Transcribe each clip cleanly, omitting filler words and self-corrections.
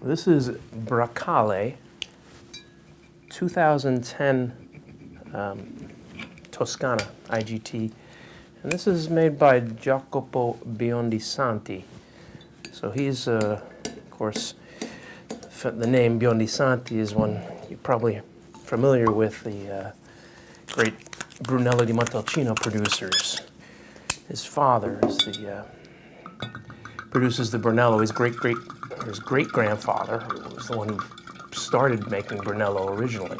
This is Braccale 2010 Toscana IGT, and this is made by Jacopo Biondi-Santi. So he's, of course, the name Biondi-Santi is one you're probably familiar with, the great Brunello di Montalcino producers. His father is the produces the Brunello. His great-grandfather was the one who started making Brunello originally.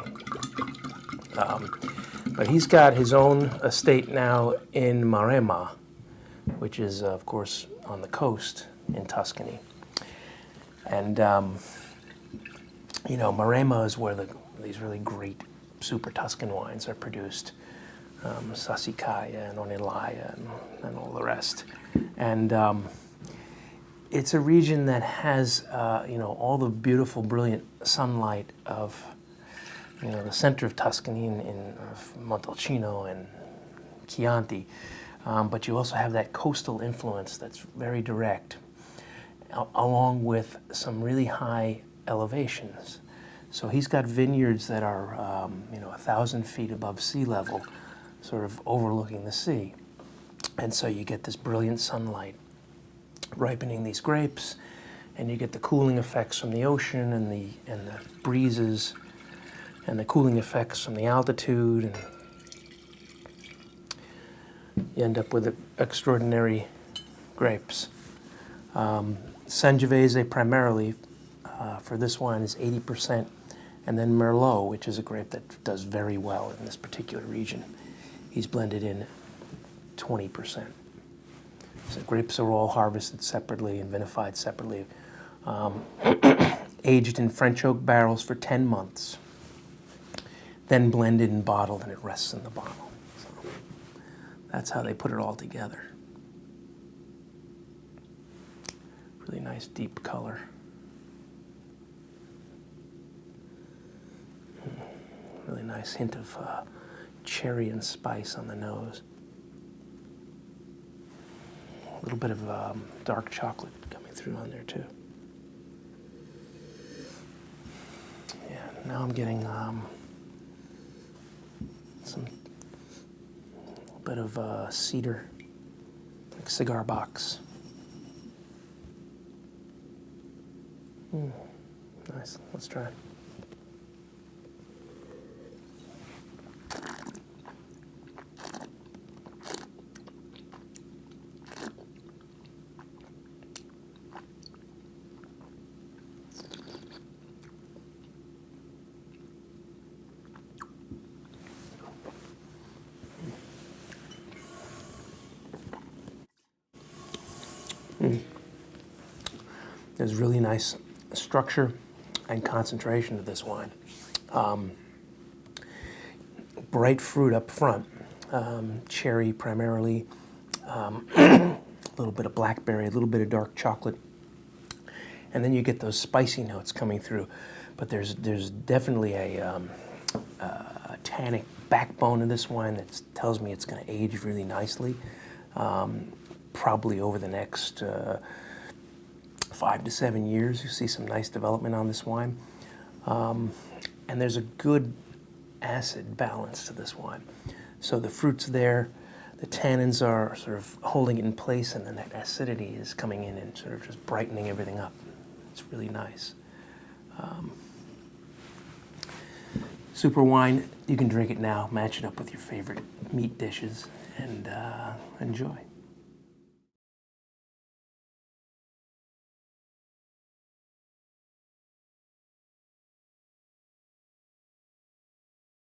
But he's got his own estate now in Maremma, which is, of course, on the coast in Tuscany. And, you know, Maremma is where these really great super Tuscan wines are produced. Sassicaia and Onelaya and all the rest. And it's a region that has, you know, all the beautiful, brilliant sunlight of, you know, the center of Tuscany in Montalcino and Chianti. But you also have that coastal influence that's very direct, along with some really high elevations. So he's got vineyards that are, you know, 1,000 feet above sea level, sort of overlooking the sea. And so you get this brilliant sunlight ripening these grapes, and you get the cooling effects from the ocean and the breezes and the cooling effects from the altitude, and you end up with extraordinary grapes. Sangiovese primarily for this wine is 80%, and then Merlot, which is a grape that does very well in this particular region. He's blended in 20%. So grapes are all harvested separately and vinified separately, aged in French oak barrels for 10 months, then blended and bottled, and it rests in the bottle. So that's how they put it all together. Really nice deep color. Really nice hint of cherry and spice on the nose. A little bit of dark chocolate coming through on there too. Yeah, now I'm getting some bit of cedar, like cigar box. Nice. Let's try. There's really nice structure and concentration to this wine. Bright fruit up front, cherry primarily, a little bit of blackberry, a little bit of dark chocolate, and then you get those spicy notes coming through. But there's definitely a tannic backbone in this wine that tells me it's going to age really nicely, probably over the next 5 to 7 years. You see some nice development on this wine. And there's a good acid balance to this wine. So the fruit's there, the tannins are sort of holding it in place, and then that acidity is coming in and sort of just brightening everything up. It's really nice. Super wine, you can drink it now, match it up with your favorite meat dishes, and enjoy.